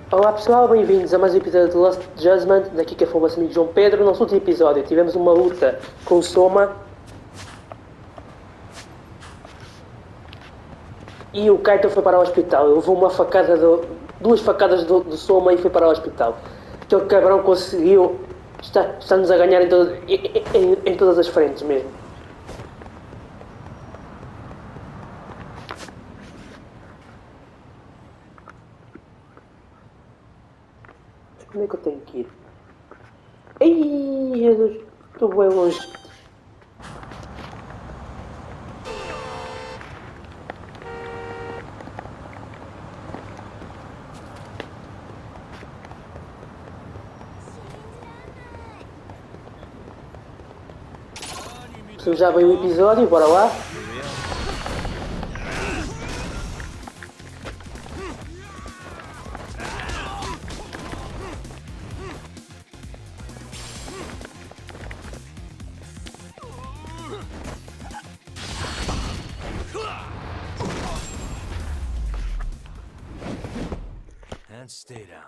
Olá pessoal, bem-vindos a mais um episódio de Lost Judgment. Daqui que é o vosso amigo João Pedro. No nosso último episódio tivemos uma luta com o Soma e o Kaito foi para o hospital. Ele levou uma facada, duas facadas do Soma e foi para o hospital. Aquele cabrão conseguiu, está-nos a ganhar em todas as frentes mesmo. Como é que eu tenho que ir? Ei, Jesus, estou bem longe. Já veio o episódio, bora lá. And stay down.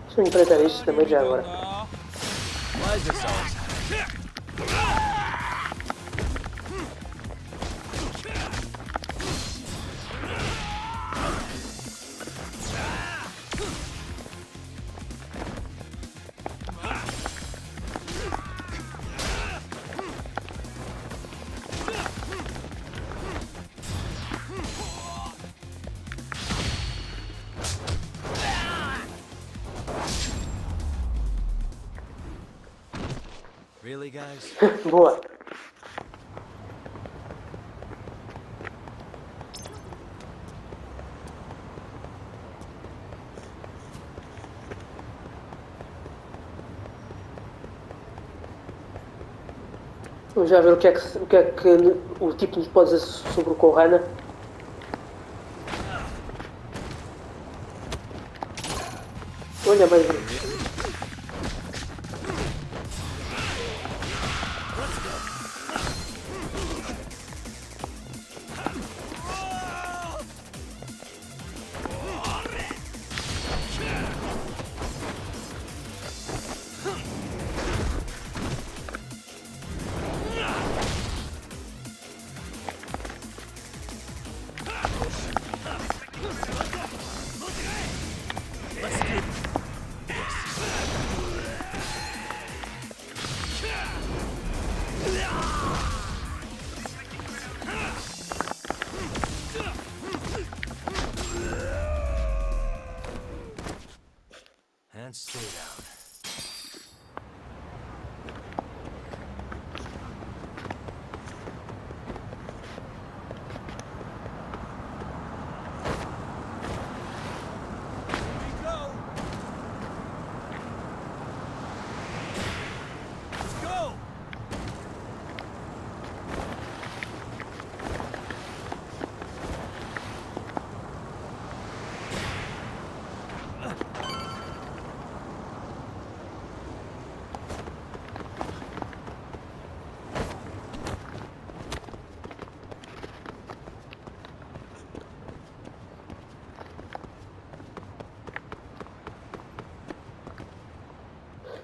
Deixa eu enfrentar isto também já agora. Why is this always happening? Really, guys? Boa. Vamos já ver o que é que o tipo nos pode dizer sobre o Coana. Olha, mais um. And stay down.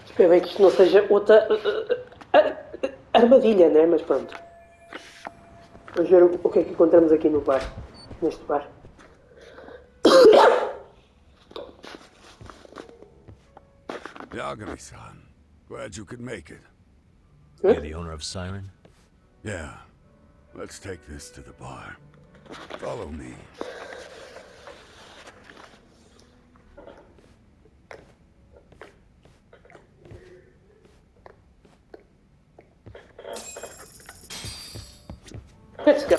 Espero bem que isto não seja outra armadilha, né? Mas pronto. Vamos ver o que é que encontramos aqui no bar. Neste bar. Yagami-san, glad you could make it. You're the owner of Siren? Yeah, let's take this to the bar. Follow me. Let's go.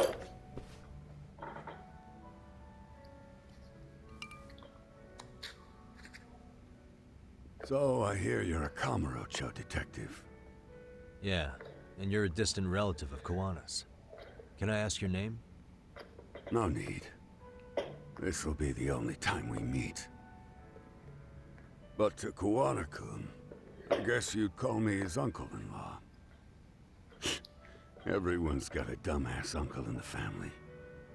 So, I hear you're a Kamurocho detective. Yeah, and you're a distant relative of Koana's. Can I ask your name? No need. this'll be the only time we meet. But to Coana-kun, I guess you'd call me his uncle-in-law. Everyone's got a dumbass uncle in the family.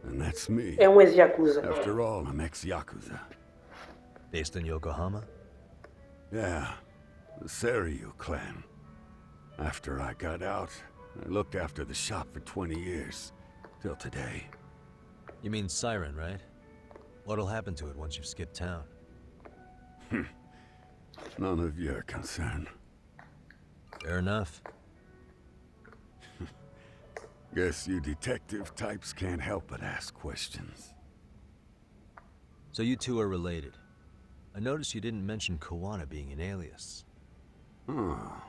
And that's me. É um ex-yakuza. After all, I'm ex-yakuza. Based in Yokohama? Yeah, the Seiryu clan. After I got out, I looked after the shop for 20 years. Till today. You mean Siren, right? What'll happen to it once you've skipped town? None of your concern. Fair enough. Guess you detective types can't help but ask questions. So you two are related. I noticed you didn't mention Coana being an alias. Oh.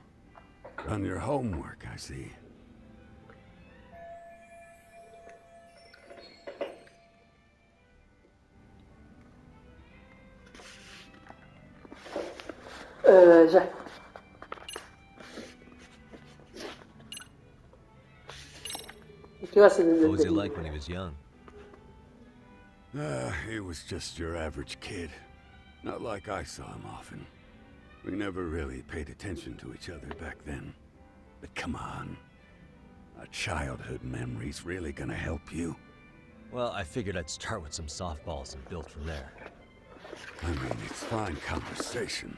Done your homework, I see. Já. O que eu acho What was he de... like when he was young? He was just your average kid. Not like I saw him often. We never really paid attention to each other back then. But come on. A childhood memory's really gonna help you. Well, I figured I'd start with some softballs and build from there. I mean, it's fine conversation.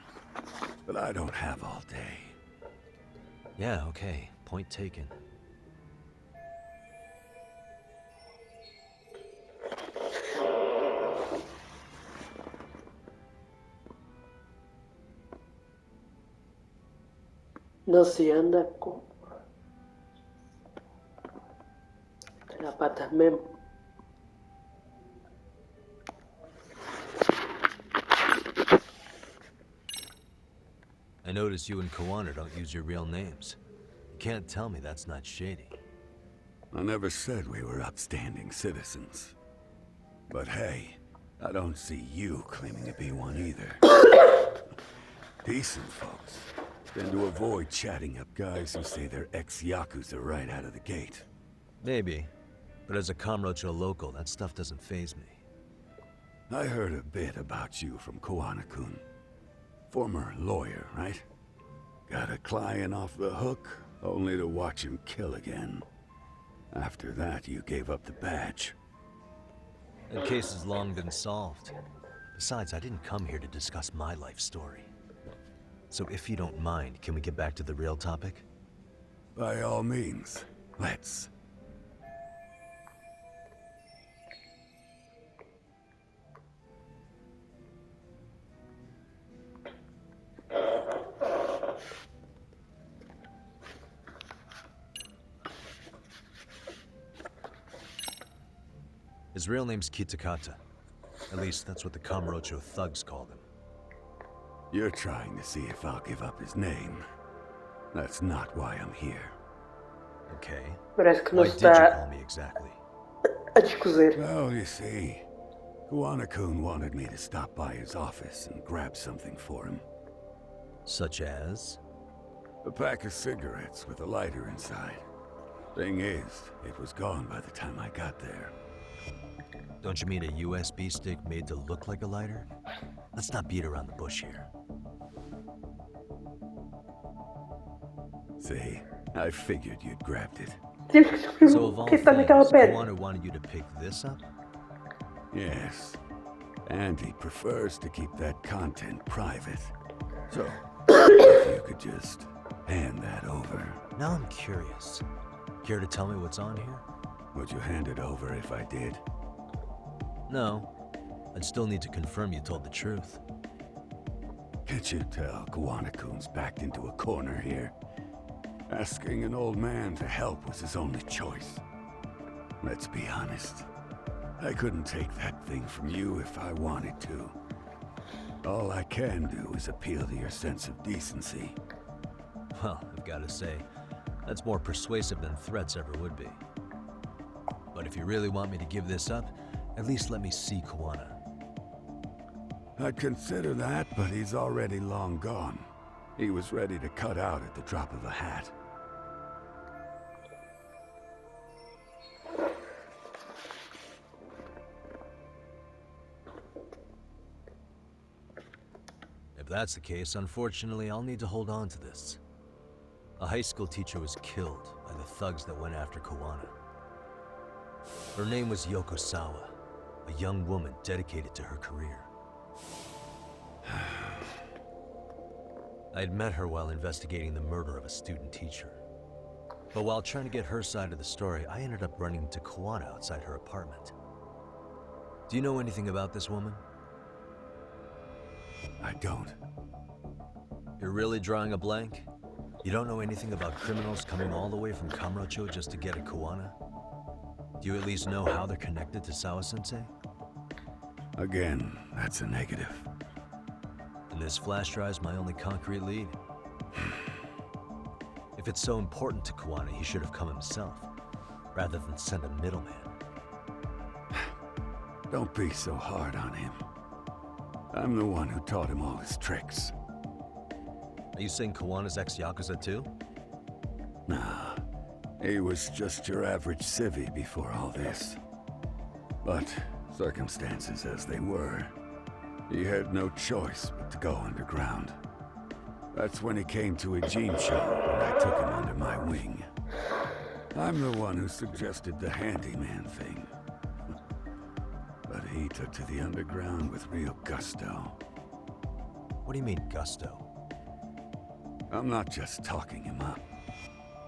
But I don't have all day. Yeah, okay. Point taken. Não se anda com... Na pata mesmo. I notice you and Coana don't use your real names. You can't tell me that's not shady. I never said we were upstanding citizens. But hey, I don't see you claiming to be one either. Decent folks tend to avoid chatting up guys who say they're ex-yakuza right out of the gate. Maybe. But as a Kamurocho local, that stuff doesn't faze me. I heard a bit about you from Coana-kun. Former lawyer, right? Got a client off the hook, only to watch him kill again. After that, you gave up the badge. That case has long been solved. Besides, I didn't come here to discuss my life story. So if you don't mind, can we get back to the real topic? By all means, let's. His real name's Kitakata. At least that's what the Kamurocho thugs called him. You're trying to see if I'll give up his name. That's not why I'm here. Okay. Parece que não Why se did you está call me exactly? a descozer. Well, you see, Coana-kun wanted me to stop by his office and grab something for him. Such as? A pack of cigarettes with a lighter inside. Thing is, it was gone by the time I got there. Don't you mean a USB stick made to look like a lighter? Let's not beat around the bush here. See, I figured you'd grabbed it. So of all Que things, está naquela pedra? Coana wanted you to pick this up? Yes. And he prefers to keep that content private. So, if you could just hand that over. Now I'm curious. Care to tell me what's on here? Would you hand it over if I did? No. I'd still need to confirm you told the truth. Can't you tell Coana-kun's backed into a corner here? Asking an old man to help was his only choice. Let's be honest. I couldn't take that thing from you if I wanted to. All I can do is appeal to your sense of decency. Well, I've got to say, that's more persuasive than threats ever would be. But if you really want me to give this up, at least let me see Coana. I'd consider that, but he's already long gone. He was ready to cut out at the drop of a hat. that's the case, unfortunately, I'll need to hold on to this. A high school teacher was killed by the thugs that went after Koana. Her name was Yoko Sawa, a young woman dedicated to her career. I had met her while investigating the murder of a student teacher. But while trying to get her side of the story, I ended up running into Koana outside her apartment. Do you know anything about this woman? I don't. You're really drawing a blank? You don't know anything about criminals coming all the way from Kamurocho just to get at Koana? Do you at least know how they're connected to Sawa-sensei? Again, that's a negative. And this flash drive's my only concrete lead. If it's so important to Koana, he should have come himself, rather than send a middleman. Don't be so hard on him. I'm the one who taught him all his tricks. Are you saying Koana's ex-Yakuza too? Nah, he was just your average civvy before all this. But circumstances as they were, he had no choice but to go underground. That's when he came to a Ijincho, and I took him under my wing. I'm the one who suggested the handyman thing. But he took to the underground with real gusto. What do you mean, gusto? I'm not just talking him up.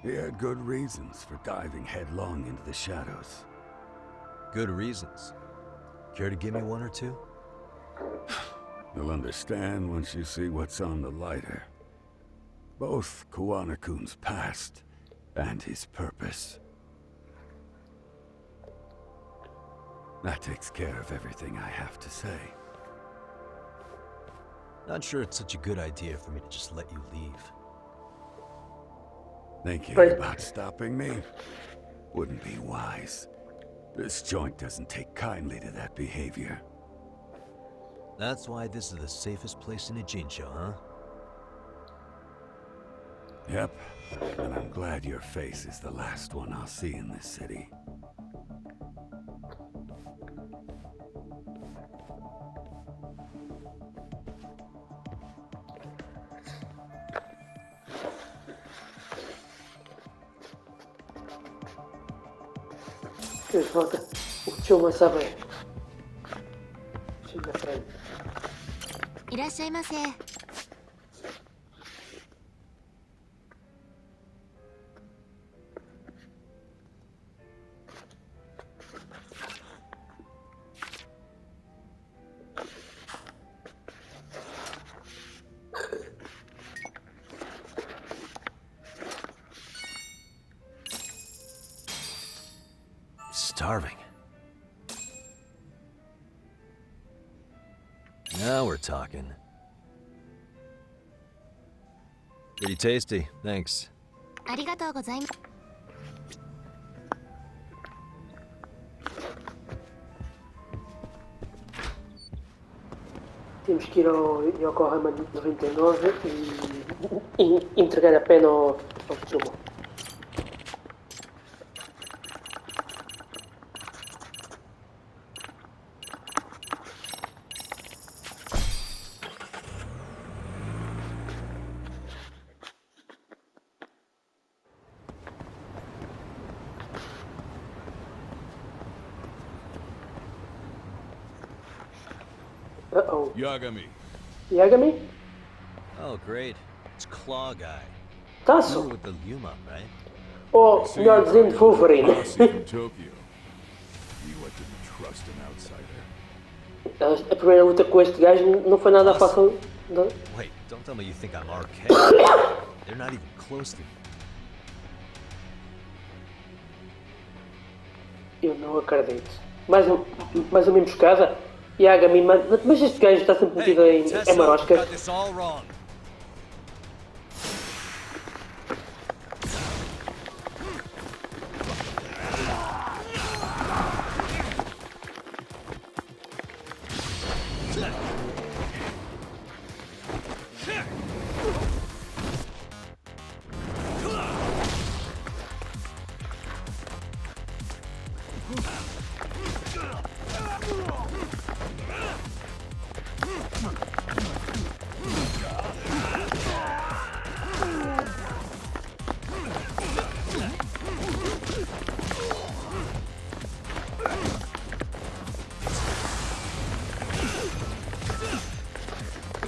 He had good reasons for diving headlong into the shadows. Good reasons. Care to give me one or two? You'll understand once you see what's on the lighter. Both Koana-kun's past and his purpose. That takes care of everything I have to say. Not sure it's such a good idea for me to just let you leave. Thinking Right. about stopping me wouldn't be wise. This joint doesn't take kindly to that behavior. That's why this is the safest place in Ijincho, huh? Yep, and I'm glad your face is the last one I'll see in this city. Que volta. O Chuma sabe. Chega frente. いらっしゃいませ。Starving. Now we're talking. Pretty tasty, thanks. ありがとうございます。 Temos que ir ao Yokohama 99 e entregar a pena ao Chuma. Uh-oh. Yagami. Yagami? Oh, great. It's Claw Guy. You were Tasso? with the Yuma, right? Ou, melhor dizendo, Wolverine. Posse from Tokyo. You didn't trust an outsider. A primeira luta com este gajo não foi nada fácil. Não? Wait, don't tell me you think I'm RK. They're not even close to me. Eu não acredito. Mais uma emboscada? Yagami, mas este gajo está sempre metido em Tessa, you maroscas. got this all wrong.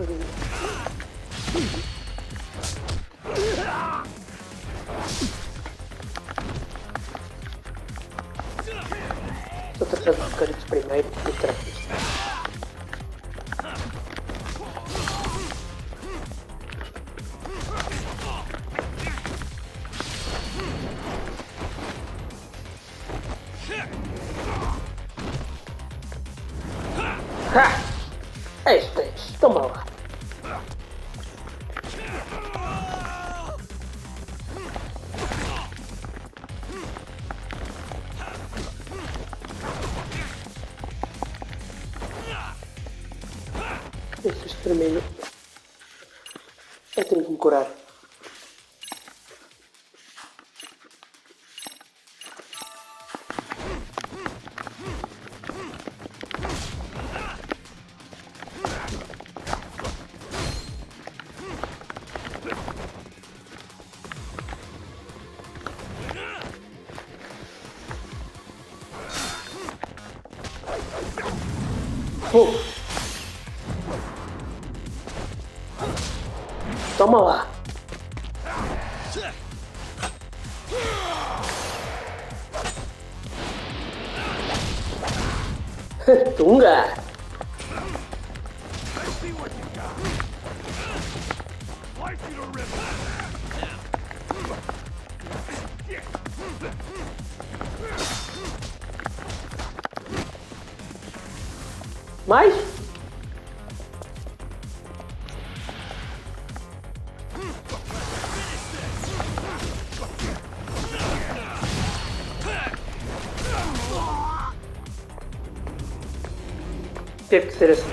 Estou tratando de bocaditos primeiro e trato isto. Ha! Este, toma lá. Este primeiro. Eu tenho que me curar. Toma lá. Tunga. Mais? Teve que ser assim.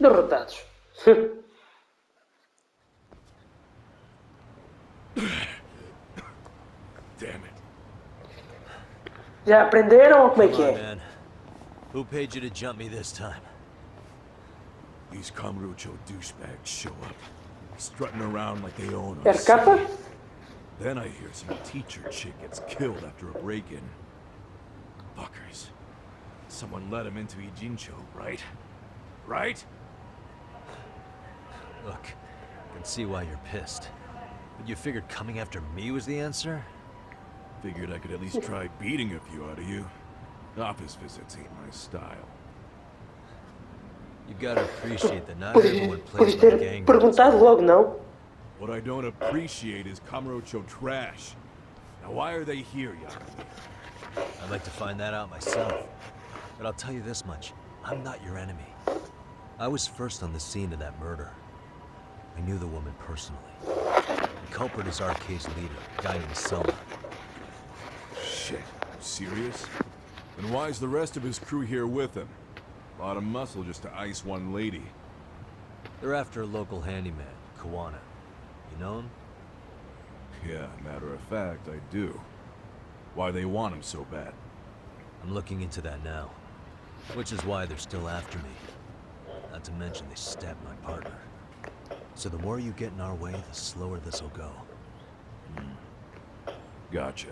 Derrotados. Damn it. Já aprenderam ou como é Come que on, é? man. Who paid you to jump me this time? These Kamurocho douchebags show up, strutting around like they own É us. capa? Then I hear some teacher chick gets killed after a break-in. Fuckers. Someone let him into Ijincho, right? Right? Look, I can see why you're pissed. But you figured coming after me was the answer? Figured I could at least try beating a few out of you. Office visits ain't my style. You gotta appreciate that not Podes everyone plays by ter gang rules. perguntado logo, não? What I don't appreciate is Kamurocho trash. Now why are they here, Yakami? I'd like to find that out myself. But I'll tell you this much. I'm not your enemy. I was first on the scene of that murder. I knew the woman personally. The culprit is Arcade's leader, a guy named Soma. Shit, serious? Then why's the rest of his crew here with him? A lot of muscle just to ice one lady. They're after a local handyman, Coana. You know him? Yeah, matter of fact, I do. Why they want him so bad? I'm looking into that now. Which is why they're still after me. Not to mention they stabbed my partner. So the more you get in our way, the slower this'll go. Gotcha.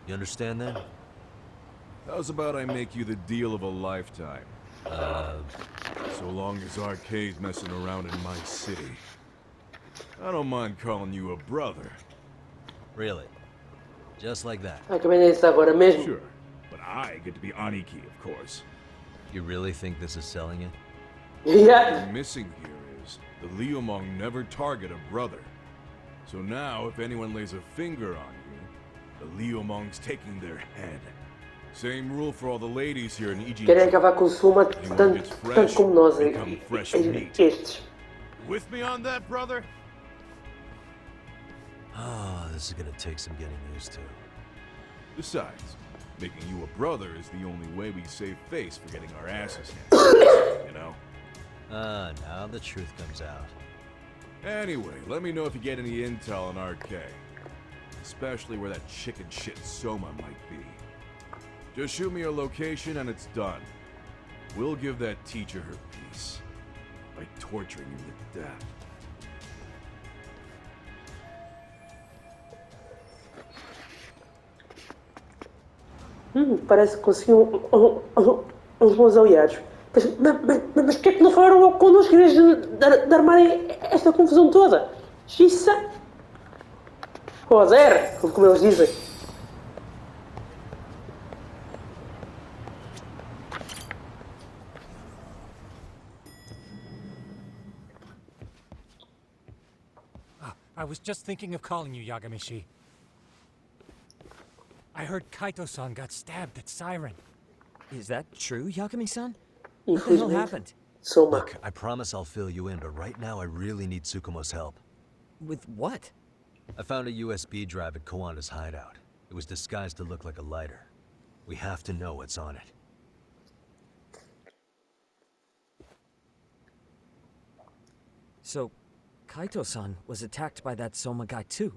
You understand that? How's about I make you the deal of a lifetime? So long as Arcade's messing around in my city. I don't mind calling you a brother. Really? Just like that? Acabei disso agora mesmo. Sure, but I get to be Aniki, of course. You really think this is selling it? Yeah. What's missing here is The Liumong never target a brother. So now, if anyone lays a finger on you, the Liumong's taking their head. Same rule for all the ladies here in Ijin. Querem acabar com o Suma Anyone gets tanto fresh, como nós, become fresh meat. estes. With me on that, brother? Ah, this is gonna take some getting used to. Besides, making you a brother is the only way we save face for getting our asses handed, you know? Now the truth comes out. Anyway, let me know if you get any intel on RK. Especially where that chicken shit Soma might be. Just shoot me a location and it's done. We'll give that teacher her peace. By torturing him to death. Parece que conseguiu uns bons aliados. Mas porquê é que não falaram logo connosco em vez de armarem esta confusão toda? Xissa! Joder, como eles dizem. I was just thinking of calling you, Yagamishi. I heard Kaito-san got stabbed at Siren. Is that true, Yagami-san? What the hell happened? Soma. Look, I promise I'll fill you in, but right now I really need Tsukumo's help. With what? I found a USB drive at Koana's hideout. It was disguised to look like a lighter. We have to know what's on it. So, Kaito-san was attacked by that Soma guy too?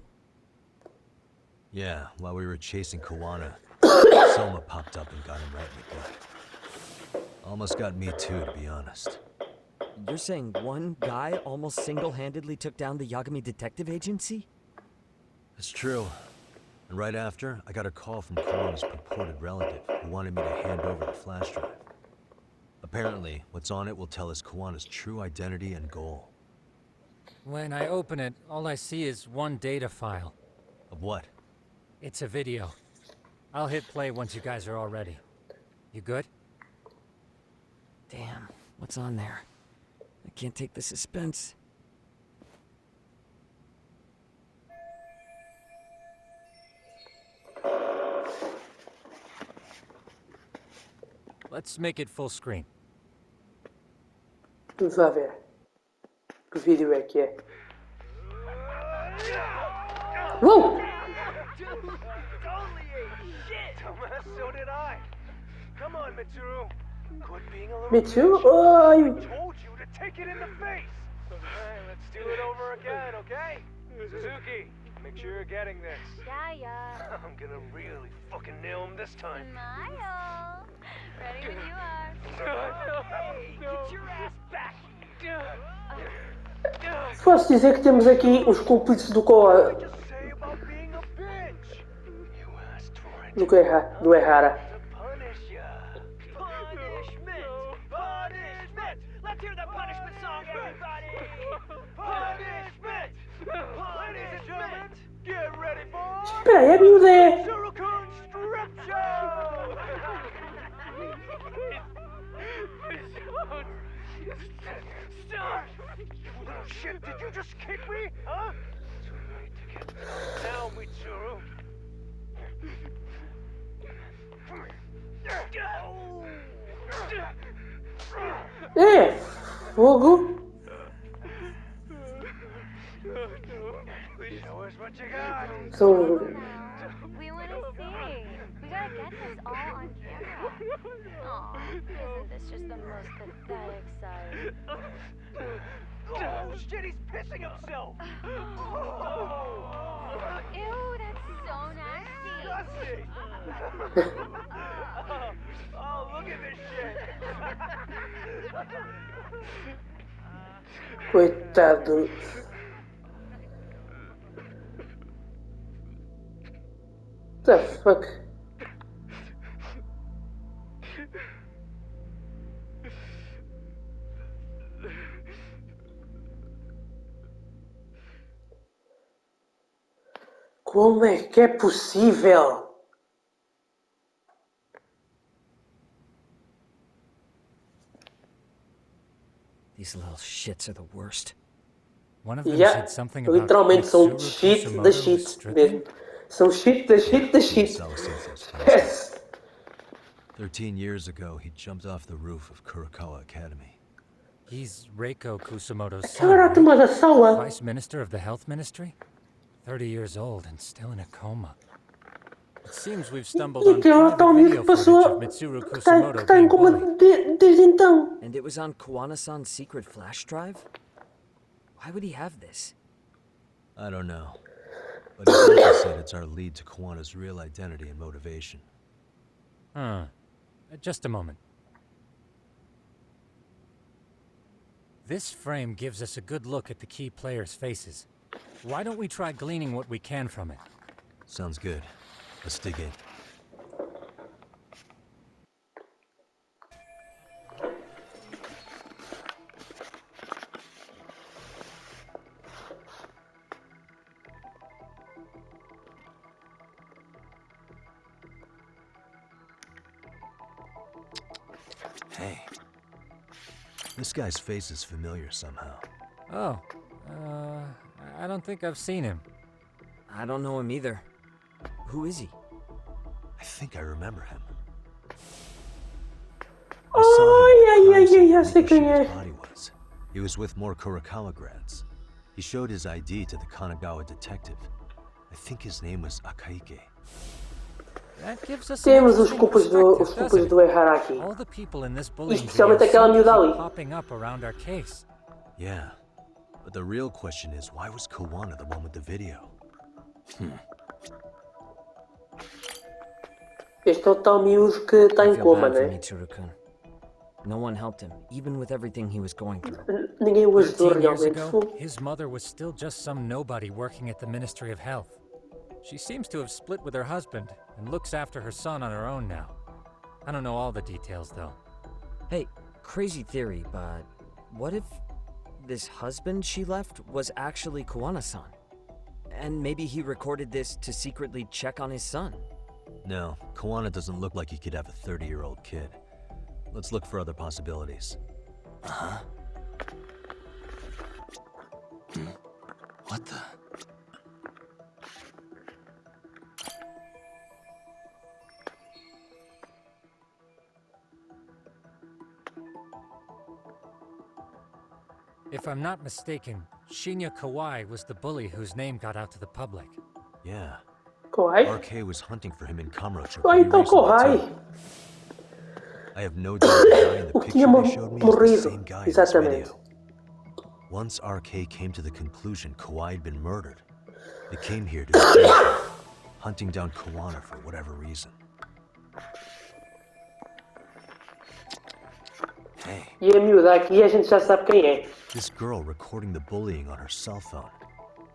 Yeah, while we were chasing Koana, Soma popped up and got him right in the gut. Almost got me too, to be honest. You're saying one guy almost single-handedly took down the Yagami Detective Agency? It's true. And right after, I got a call from Koana's purported relative who wanted me to hand over the flash drive. Apparently, what's on it will tell us Koana's true identity and goal. When I open it, all I see is one data file. Of what? It's a video. I'll hit play once you guys are all ready. You good? Damn, what's on there? I can't take the suspense. Let's make it full screen. Vá ver. Que vídeo é que é? Uou! So did I. Come on, Mitsuru. Quit being a little Mitsuru? bitch. I Ai! told you to take it in the face. Alright, let's do it over again, okay? Suzuki, make sure you're getting this. Yeah. I'm gonna really fucking nail him this time. Smile. Ready when you are. Hey, get your ass back. Posso dizer que temos aqui os cúmplices do What did you say about being a bitch? You asked for it. do Errara. To punish ya. Punishment! Punishment! Let's hear the punishment song, everybody! Punishment! Punishment! Get ready for Espera aí, a miúda é... Shuriken Strip Show! Stop! You little shit, did you just kick me? Huh? Too late to get now, Mitsuru. É! Fogo! Show us what you got. São... We want to see. We gotta get this all on camera. Aw, isn't this just the most pathetic sight? Oh shit, he's pissing himself! Ew, that's so nasty. Disgusting! Oh, look at this shit! Coitado. The fuck? Como é que é possível? These little shits are the worst. One of them Yeah, said something about literalmente são Mitsuru shit da Kusumoto was shit stripping. mesmo. São shit da shit da He was shit. Sawa Sensei's classmate. Yes. 13 years ago, he jumped off the roof of Kurokawa Academy. He's Reiko Kusumoto's son, Agora right? tomada Sawa. Vice Minister of the Health Ministry? 30 years old and still in a coma. It seems we've stumbled E on aquele é o private tal miúdo video que footage passou. of Mitsuru Que Kusumoto está em being coma bullied. desde então. And it was on Koana-san's secret flash drive? Why would he have this? I don't know. But his uncle said it's our lead to Koana's real identity and motivation. Huh. Just a moment. This frame gives us a good look at the key players' faces. Why don't we try gleaning what we can from it? Sounds good. Let's dig in. Hey. This guy's face is familiar somehow. Oh, I don't think I've seen him. I don't know him either. Who is he? I think I remember him. Oh, yeah, I sei quem é. his body was. He was with more Kurokawa grads. He showed his ID to the Kanagawa detective. I think his name was Akaike. That gives us Temos an os interesting culpas do, os perspective, culpas doesn't do it? errar aqui. All the people in this bullying Especialmente video aquela seem to miúda keep ali. popping up around our case. Yeah. But the real question is, why was Koana the one with the video? Este é o tal miúdo que está I em feel coma, bad for né? Mitsuru-kun. No one helped him, even with everything he was going through. Ninguém o ajudou 13 years realmente. ago, his mother was still just some nobody working at the Ministry of Health. She seems to have split with her husband and looks after her son on her own now. I don't know all the details, though. Hey, crazy theory, but what if this husband she left was actually Koana-san? And maybe he recorded this to secretly check on his son? No, Koana doesn't look like he could have a 30-year-old kid. Let's look for other possibilities. Uh-huh. What the? If I'm not mistaken, Shinya Kawai was the bully whose name got out to the public. Yeah. Corrai? RK was hunting for him in Kamurocho Ah, pretty então recently, Corrai. too. I have no doubt the guy in the picture Tinha they showed me is the morrido. same guy in this Exatamente. video. Once RK came to the conclusion Kawhi had been murdered, they came here to avenge him, hunting down Koana for whatever reason. Hey, E a miúda aqui a gente já sabe quem é. this girl recording the bullying on her cell phone.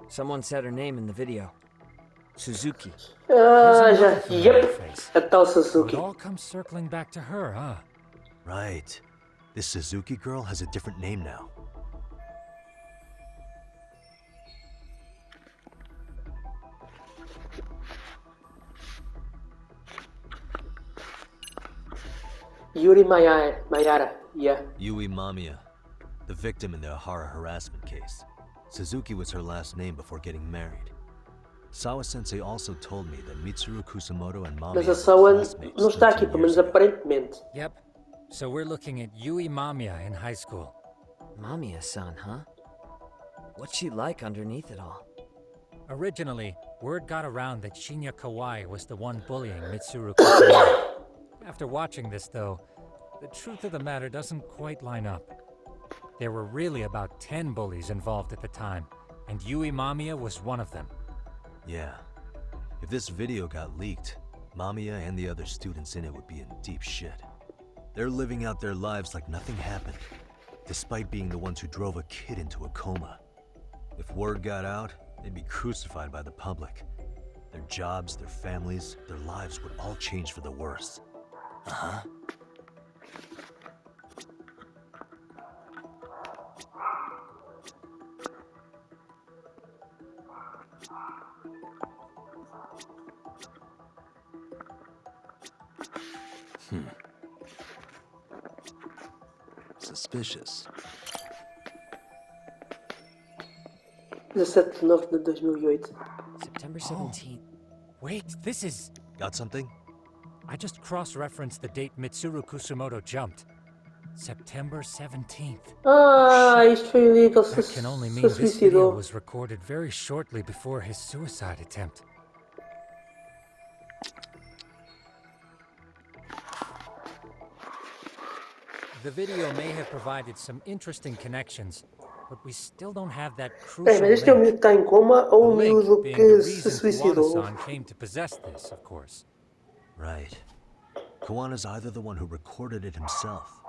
Someone said her name in the video. Suzuki. Ah, There's já. another familiar Yep. face. A tal So it Suzuki. all comes circling back to her, huh? Right. This Suzuki girl has a different name now. Yuri Mayara. Yeah. Yui Mamiya, the victim in the Ahara harassment case. Suzuki was her last name before getting married. Sawa-sensei also told me that Mitsuru Kusumoto and Mamiya Mas a were Sawa classmates não está aqui, 13 pelo years menos ago. aparentemente. Yep. So we're looking at Yui Mamiya in high school. Mamiya-san, huh? What's she like underneath it all? Originally, word got around that Shinya Kawai was the one bullying Mitsuru Kusumoto. After watching this, though, the truth of the matter doesn't quite line up. There were really about 10 bullies involved at the time, and Yui Mamiya was one of them. Yeah. If this video got leaked, Mamiya and the other students in it would be in deep shit. They're living out their lives like nothing happened, despite being the ones who drove a kid into a coma. If word got out, they'd be crucified by the public. Their jobs, their families, their lives would all change for the worse. Uh-huh. Suspicious. 17 de nove de 2008. September 17th. Wait, this is... Got something? I just cross-referenced the date Mitsuru Kusumoto jumped. September 17th. Ah, isto foi o dia que ele That can only se mean this video suicidou. was recorded very shortly before his suicide attempt. The video may have provided some interesting connections, but we still don't have that É, crucial mas este é o miúdo link. que está em coma The ou o link miúdo being the que se reason suicidou? Koana-san came to possess this, of course. Right. Koana's either the one who recorded it himself,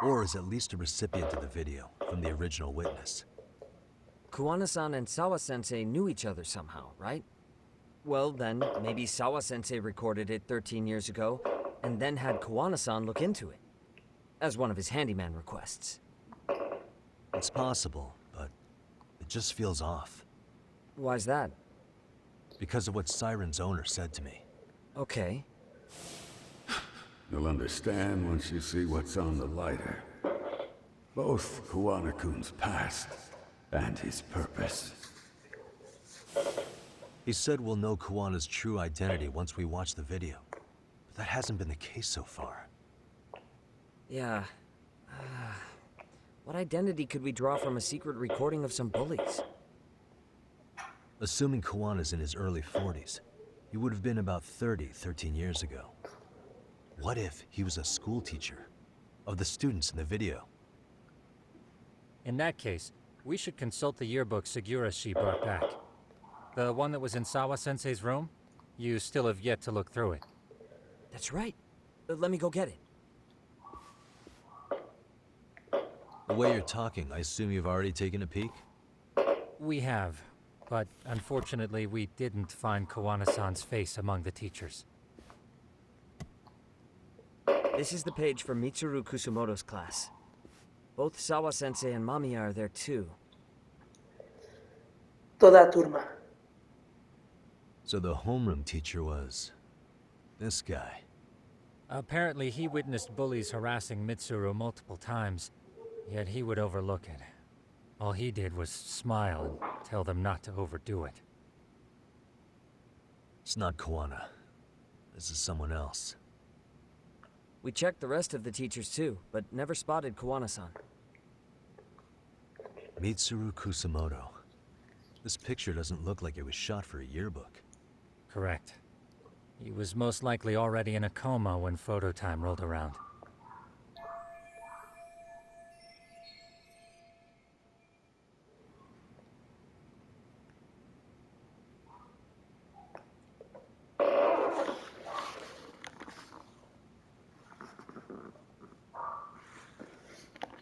or is at least a recipient of the video from the original witness. Koana-san and Sawa-sensei knew each other somehow, right? Well, then, maybe Sawa-sensei recorded it 13 years ago, and then had Koana-san look into it, as one of his handyman requests. It's possible, but it just feels off. Why's that? Because of what Siren's owner said to me. Okay. You'll understand once you see what's on the lighter. Both Koana-kun's past and his purpose. He said we'll know Koana's true identity once we watch the video. But that hasn't been the case so far. Yeah. What identity could we draw from a secret recording of some bullies? Assuming Koana's in his early 40s, he would have been about 30, 13 years ago. What if he was a school teacher of the students in the video? In that case, we should consult the yearbook Segura-shi brought back. The one that was in Sawa-sensei's room? You still have yet to look through it. That's right. Let me go get it. The way you're talking, I assume you've already taken a peek? We have, but unfortunately we didn't find Koana-san's face among the teachers. This is the page for Mitsuru Kusumoto's class. Both Sawa-sensei and Mamiya are there too. Toda a turma. So the homeroom teacher was... this guy. Apparently he witnessed bullies harassing Mitsuru multiple times, yet he would overlook it. All he did was smile and tell them not to overdo it. It's not Koana. This is someone else. We checked the rest of the teachers too, but never spotted Koana-san. Mitsuru Kusumoto. This picture doesn't look like it was shot for a yearbook. Correct. He was most likely already in a coma when photo time rolled around.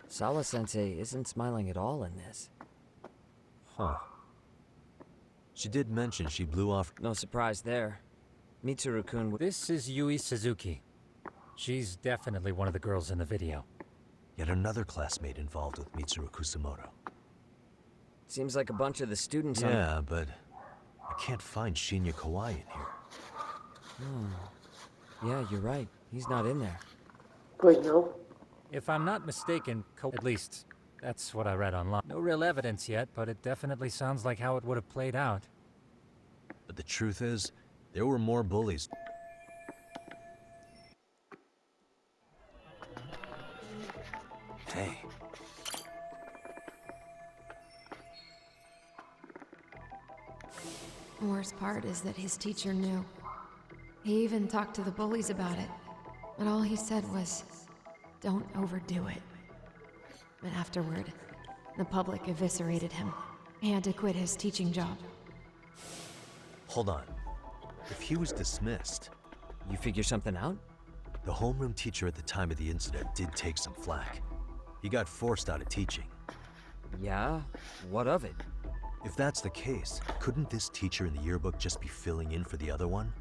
Sawa-sensei isn't smiling at all in this. Huh. She did mention she blew off... No surprise there. Mitsuru-kun This is Yui Suzuki. She's definitely one of the girls in the video. Yet another classmate involved with Mitsuru Kusumoto. seems like a bunch of the students on... Yeah, but I can't find Shinya Kawai in here. Yeah, you're right. He's not in there. Pois não. If I'm not mistaken, at least that's what I read online. No real evidence yet, but it definitely sounds like how it would have played out. But the truth is, there were more bullies. Hey. Worst part is that his teacher knew. He even talked to the bullies about it. But all he said was, don't overdo it. But afterward, the public eviscerated him. He had to quit his teaching job. Hold on. If he was dismissed, You figure something out? the homeroom teacher at the time of the incident did take some flack. He got forced out of teaching. Yeah? What of it? If that's the case, couldn't this teacher in the yearbook just be filling in for the other one?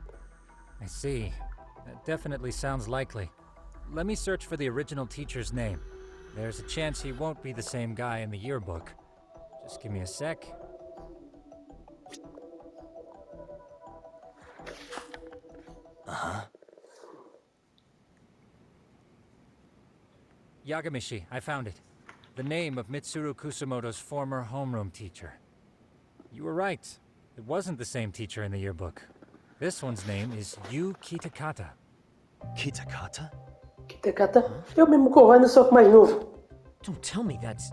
I see. That definitely sounds likely. Let me search for the original teacher's name. There's a chance he won't be the same guy in the yearbook. Just give me a sec. Yagamishi, I found it. The name of Mitsuru Kusumoto's former homeroom teacher. You were right. It wasn't the same teacher in the yearbook. This one's name is Yu Kitakata. Kitakata? Kitakata? É o mesmo coana, só que mais novo. Don't tell me that's...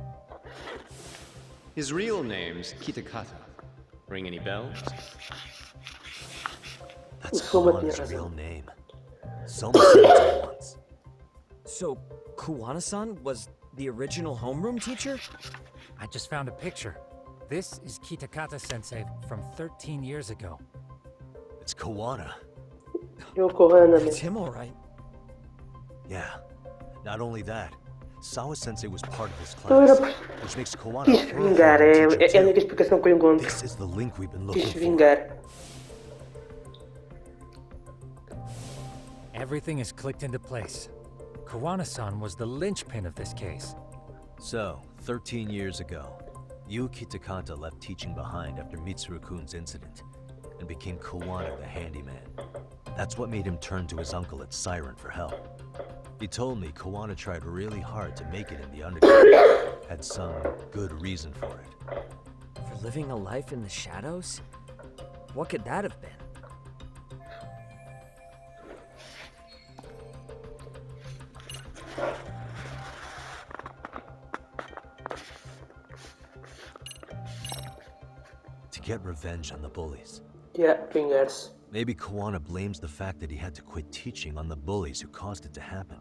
His real name's Kitakata. Ring any bells? That's Soma tinha Kawana's real razão. name. Soma said it to me once. So, Koana-san was the original homeroom teacher? I just found a picture. This is Kitakata-sensei from 13 years ago. It's Koana. É o coana It's mesmo. him, all right. Yeah. Not only that, Sawa-sensei was part of his Então era class, which makes Koana quis her vingar, homeroom é teacher a única too. explicação que eu encontro. This is the link we've been Quis looking for. vingar. Everything is clicked into place. Koana-san was the linchpin of this case. So, 13 years ago, Yu Kitakata left teaching behind after Mitsuru-kun's incident and became Koana the handyman. That's what made him turn to his uncle at Siren for help. He told me Koana tried really hard to make it in the underground. Had some good reason for it. For living a life in the shadows? What could that have been? To get revenge on the bullies. Yeah, vingar-se. Maybe Koana blames the fact that he had to quit teaching on the bullies who caused it to happen.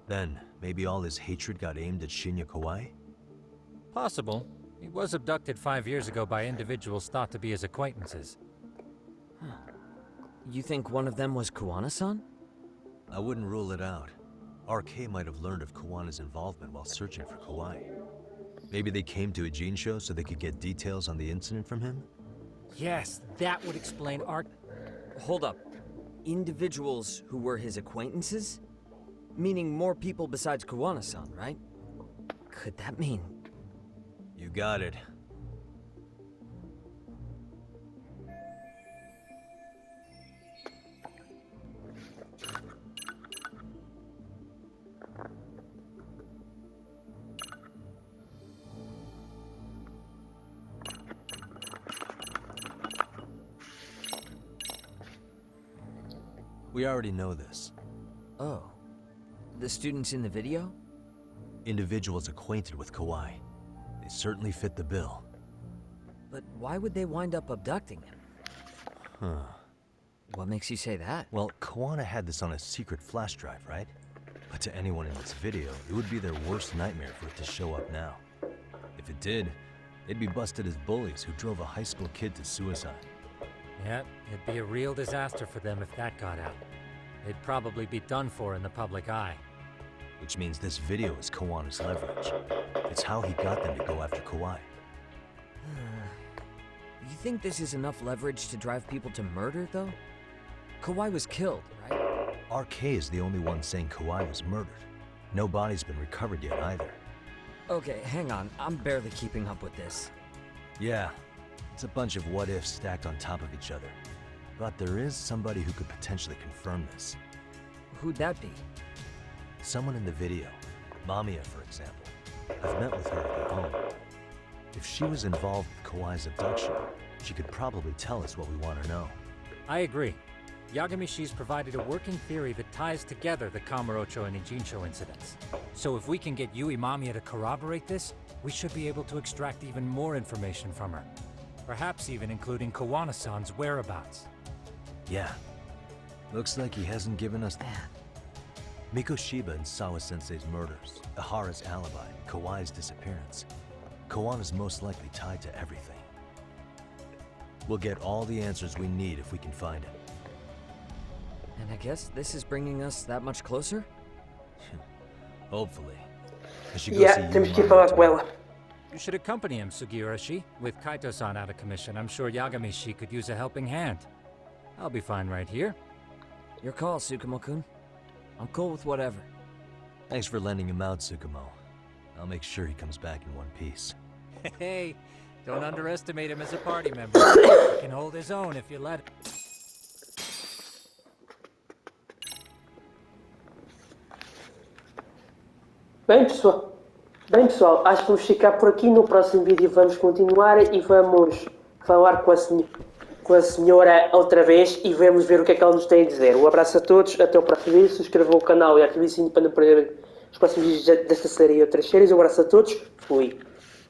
Then, maybe all his hatred got aimed at Shinya Kawai? Possible. He was abducted 5 years ago by individuals thought to be his acquaintances. You think one of them was Koana-san? I wouldn't rule it out. RK might have learned of Kawana's involvement while searching for Kawai. Maybe they came to a Jinsho so they could get details on the incident from him? Yes, that would explain our... Hold up. Individuals who were his acquaintances? Meaning more people besides Koana-san, right? Could that mean... You got it. We already know this. Oh. The students in the video? Individuals acquainted with Kawai. They certainly fit the bill. But why would they wind up abducting him? Huh. What makes you say that? Well, Koana had this on a secret flash drive, right? But to anyone in this video, it would be their worst nightmare for it to show up now. If it did, they'd be busted as bullies who drove a high school kid to suicide. Yeah, it'd be a real disaster for them if that got out. They'd probably be done for in the public eye. Which means this video is Kawana's leverage. It's how he got them to go after Kawai. You think this is enough leverage to drive people to murder, though? Kawai was killed, right? RK is the only one saying Kawai was murdered. No body's been recovered yet either. Okay, hang on. I'm barely keeping up with this. Yeah, it's a bunch of what-ifs stacked on top of each other. But there is somebody who could potentially confirm this. Who'd that be? Someone in the video. Mamiya, for example. I've met with her at her home. If she was involved with Kawai's abduction, she could probably tell us what we want to know. I agree. Yagamishi's provided a working theory that ties together the Kamurocho and Ijincho incidents. So if we can get Yui Mamiya to corroborate this, we should be able to extract even more information from her. Perhaps even including Koana-san's whereabouts. Yeah. Looks like he hasn't given us that. Mikoshiba and Sawa-sensei's murders, Ihara's alibi, Kawai's disappearance. Koana's most likely tied to everything. We'll get all the answers we need if we can find him. And I guess this is bringing us that much closer? Hopefully. I should go Yeah, see temos que ir Yui falar Mamiya com ela. You should accompany him, Sugiurashi. With Kaito-san out of commission, I'm sure Yagamishi could use a helping hand. I'll be fine right here. Your call, Tsukumo-kun. I'm cool with whatever. Thanks for lending him out, Tsukumo. I'll make sure he comes back in one piece. Hey, don't underestimate him as a party member. He can hold his own if you let him. Bem, pessoal, Bem pessoal, acho que vamos ficar por aqui. No próximo vídeo vamos continuar e vamos falar com a senhora outra vez e vamos ver o que é que ela nos tem a dizer. Um abraço a todos, até o próximo vídeo. Subscrevam o canal e ativem o sininho para não perder os próximos vídeos desta série e outras séries. Um abraço a todos, fui.